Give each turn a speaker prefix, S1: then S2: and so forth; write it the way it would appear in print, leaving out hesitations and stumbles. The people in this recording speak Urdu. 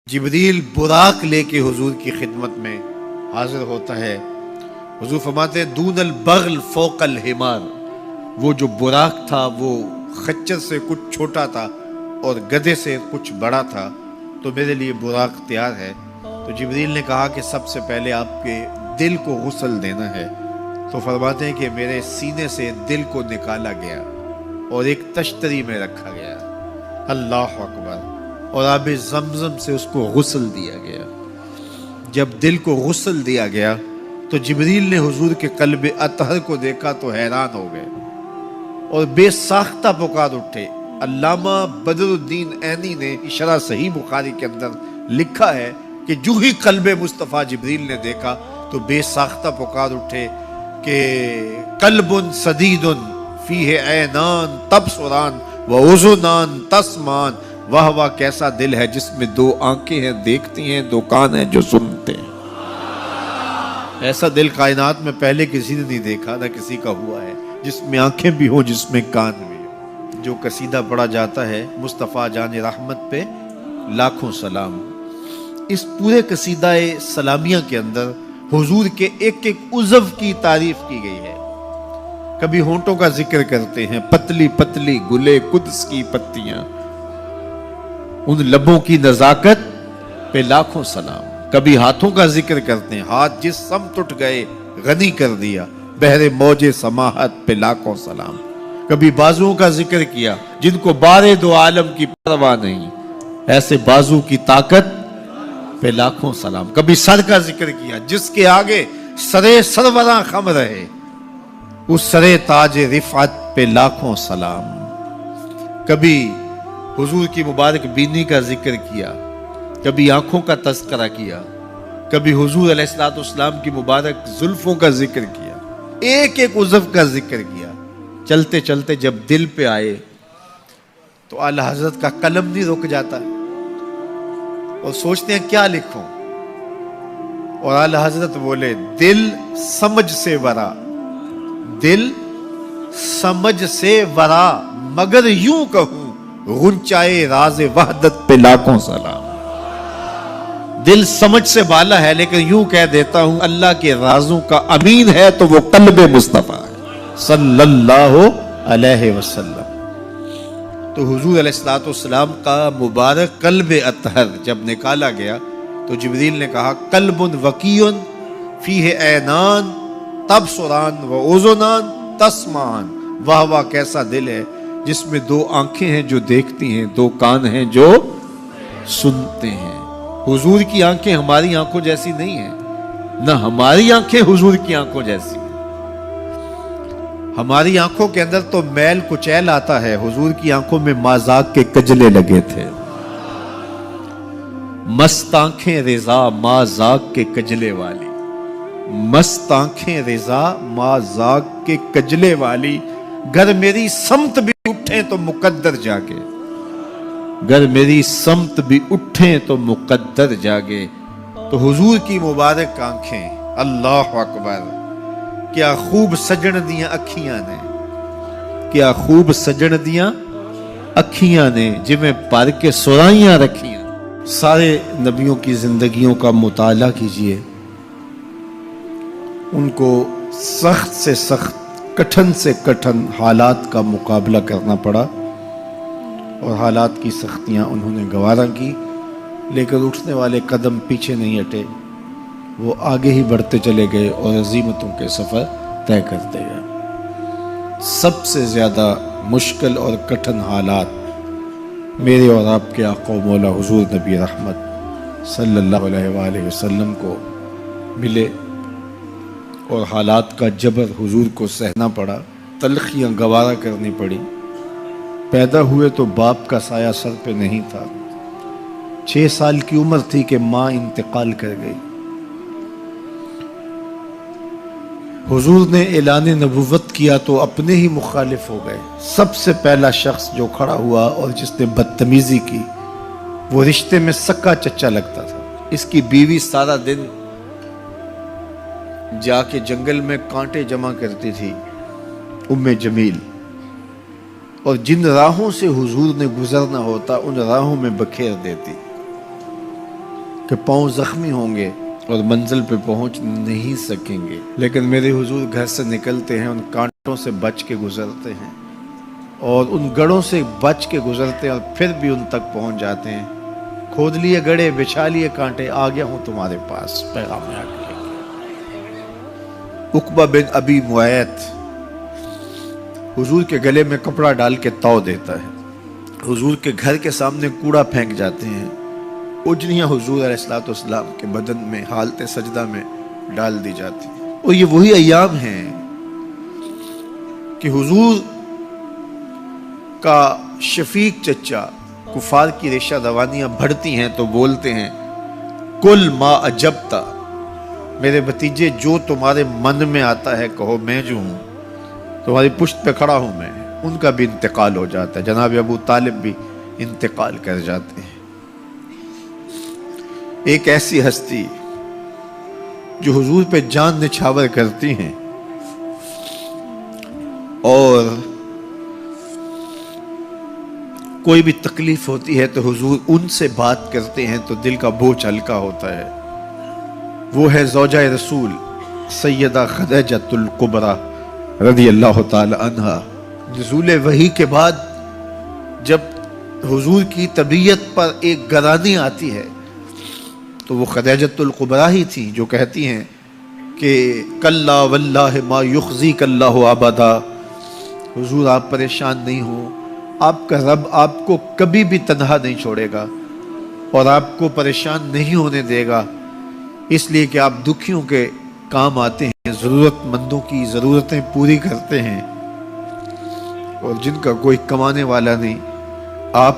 S1: جبریل براق لے کے حضور کی خدمت میں حاضر ہوتا ہے۔ حضور فرماتے ہیں دون البغل فوق الحمار، وہ جو براق تھا وہ خچر سے کچھ چھوٹا تھا اور گدھے سے کچھ بڑا تھا، تو میرے لیے براق تیار ہے۔ تو جبریل نے کہا کہ سب سے پہلے آپ کے دل کو غسل دینا ہے۔ تو فرماتے ہیں کہ میرے سینے سے دل کو نکالا گیا اور ایک تشتری میں رکھا گیا، اللہ اکبر، اور آب زمزم سے اس کو غسل دیا گیا۔ جب دل کو غسل دیا گیا تو جبریل نے حضور کے قلب اطہر کو دیکھا تو حیران ہو گئے اور بے ساختہ پکار اٹھے۔ علامہ بدر الدین عینی نے شرح صحیح بخاری کے اندر لکھا ہے کہ جو ہی قلب مصطفیٰ جبریل نے دیکھا تو بے ساختہ پکار اٹھے کہ قلب سدید فیہ عینان تبصران و اذنان تسمان، واہ واہ کیسا دل ہے جس میں دو آنکھیں ہیں دیکھتی ہیں، دو کان ہیں جو سنتے ہیں۔ ایسا دل کائنات میں پہلے کسی نے نہیں دیکھا، نہ کسی کا ہوا ہے، جس میں آنکھیں بھی ہوں، جس میں کان بھی ہوں۔ جو قصیدہ پڑھا جاتا ہے مصطفیٰ جان رحمت پہ لاکھوں سلام، اس پورے قصیدہ سلامیہ کے اندر حضور کے ایک ایک عضو کی تعریف کی گئی ہے۔ کبھی ہونٹوں کا ذکر کرتے ہیں، پتلی پتلی گلے قدس کی پتیاں، ان لبوں کی نزاکت پہ لاکھوں سلام۔ کبھی ہاتھوں کا ذکر کرتے ہیں، ہاتھ جس سمت اٹھ گئے غنی کر دیا، بحر موج سماحت پہ لاکھوں سلام۔ کبھی بازوؤں کا ذکر کیا، جن کو بارے دو عالم کی پرواہ نہیں، ایسے بازو کی طاقت پہ لاکھوں سلام۔ کبھی سر کا ذکر کیا، جس کے آگے سرے سروراں خم رہے، اس سرے تاج رفعت پہ لاکھوں سلام۔ کبھی حضور کی مبارک بینی کا ذکر کیا، کبھی آنکھوں کا تذکرہ کیا، کبھی حضور علیہ السلام کی مبارک زلفوں کا ذکر کیا، ایک ایک عضو کا ذکر کیا۔ چلتے چلتے جب دل پہ آئے تو اعلی حضرت کا قلم نہیں رک جاتا اور سوچتے ہیں کیا لکھوں، اور اعلی حضرت بولے دل سمجھ سے ورا، دل سمجھ سے ورا، مگر یوں کہوں غنچائے راز وحدت پہ لاکھوں سلام۔ دل سمجھ سے بالا ہے لیکن یوں کہہ دیتا ہوں اللہ کے رازوں کا امین ہے تو وہ قلب مصطفیٰ ہے صلی اللہ علیہ وسلم۔ تو حضور علیہ السلام کا مبارک قلب اطہر جب نکالا گیا تو جبریل نے کہا قلب وقیع فیہ عینان تبصران و اذنان تسمان، واہ واہ کیسا دل ہے جس میں دو آنکھیں ہیں جو دیکھتی ہیں، دو کان ہیں جو سنتے ہیں۔ حضور کی آنکھیں ہماری آنکھوں جیسی نہیں ہیں، نہ ہماری آنکھیں حضور کی آنکھوں جیسی ہیں۔ ہماری آنکھوں کے اندر تو میل کچیل آتا ہے، حضور کی آنکھوں میں مازاق کے کجلے لگے تھے۔ مست آنکھیں رضا مازاق کے کجلے والی، مست آنکھیں رضا مازاق کے کجلے والی، گر میری سمت بھی اٹھیں تو مقدر جاگے، گر میری سمت بھی اٹھیں تو مقدر جاگے۔ تو حضور کی مبارک آنکھیں، اللہ اکبر، کیا خوب سجن دیاں اکھیاں نے، کیا خوب سجن دیاں اکھیاں نے، جویں پر کے سرائیاں رکھیاں۔ سارے نبیوں کی زندگیوں کا مطالعہ کیجئے، ان کو سخت سے سخت، کٹھن سے کٹھن حالات کا مقابلہ کرنا پڑا اور حالات کی سختیاں انہوں نے گوارا کی، لیکن اٹھنے والے قدم پیچھے نہیں ہٹے، وہ آگے ہی بڑھتے چلے گئے اور عظیمتوں کے سفر طے کرتے گئے۔ سب سے زیادہ مشکل اور کٹھن حالات میرے اور آپ کے آقا و مولا حضور نبی رحمت صلی اللہ علیہ وآلہ وسلم کو ملے اور حالات کا جبر حضور کو سہنا پڑا، تلخیاں گوارا کرنی پڑی۔ پیدا ہوئے تو باپ کا سایہ سر پہ نہیں تھا، 6 سال کی عمر تھی کہ ماں انتقال کر گئی۔ حضور نے اعلان نبوت کیا تو اپنے ہی مخالف ہو گئے۔ سب سے پہلا شخص جو کھڑا ہوا اور جس نے بدتمیزی کی وہ رشتے میں سکا چچا لگتا تھا۔ اس کی بیوی سارا دن جا کے جنگل میں کانٹے جمع کرتی تھی، ام جمیل، اور جن راہوں سے حضور نے گزرنا ہوتا ان راہوں میں بکھیر دیتی۔ کہ پاؤں زخمی ہوں گے اور منزل پہ پہنچ نہیں سکیں گے، لیکن میرے حضور گھر سے نکلتے ہیں، ان کانٹوں سے بچ کے گزرتے ہیں اور ان گڑھوں سے بچ کے گزرتے ہیں اور پھر بھی ان تک پہنچ جاتے ہیں۔ کھود لیے گڑھے، بچھا لیے کانٹے، آ گیا ہوں تمہارے پاس، پیغام آ گیا۔ عقبہ بن ابی معیط حضور کے گلے میں کپڑا ڈال کے تو دیتا ہے، حضور کے گھر کے سامنے کوڑا پھینک جاتے ہیں، اجنیاں حضور علیہ السلام کے بدن میں حالت سجدہ میں ڈال دی جاتی ہیں۔ اور یہ وہی ایام ہیں کہ حضور کا شفیق چچا کفار کی ریشہ دوانیاں بڑھتی ہیں تو بولتے ہیں کل ما اجبتا، میرے بھتیجے جو تمہارے من میں آتا ہے کہو، میں جو ہوں تمہاری پشت پہ کھڑا ہوں میں۔ ان کا بھی انتقال ہو جاتا ہے، جناب ابو طالب بھی انتقال کر جاتے ہیں۔ ایک ایسی ہستی جو حضور پہ جان نچھاور کرتی ہیں اور کوئی بھی تکلیف ہوتی ہے تو حضور ان سے بات کرتے ہیں تو دل کا بوجھ ہلکا ہوتا ہے، وہ ہے زوجہ رسول سیدہ خدیجہ الکبریٰ رضی اللہ تعالی عنہا۔ نزول وحی کے بعد جب حضور کی طبیعت پر ایک گرانی آتی ہے تو وہ خدیجہ الکبریٰ ہی تھی جو کہتی ہیں کہ کلا واللہ ما یخزیک اللہ ابدا، حضور آپ پریشان نہیں ہوں، آپ کا رب آپ کو کبھی بھی تنہا نہیں چھوڑے گا اور آپ کو پریشان نہیں ہونے دے گا، اس لیے کہ آپ دکھیوں کے کام آتے ہیں، ضرورت مندوں کی ضرورتیں پوری کرتے ہیں، اور جن کا کوئی کمانے والا نہیں آپ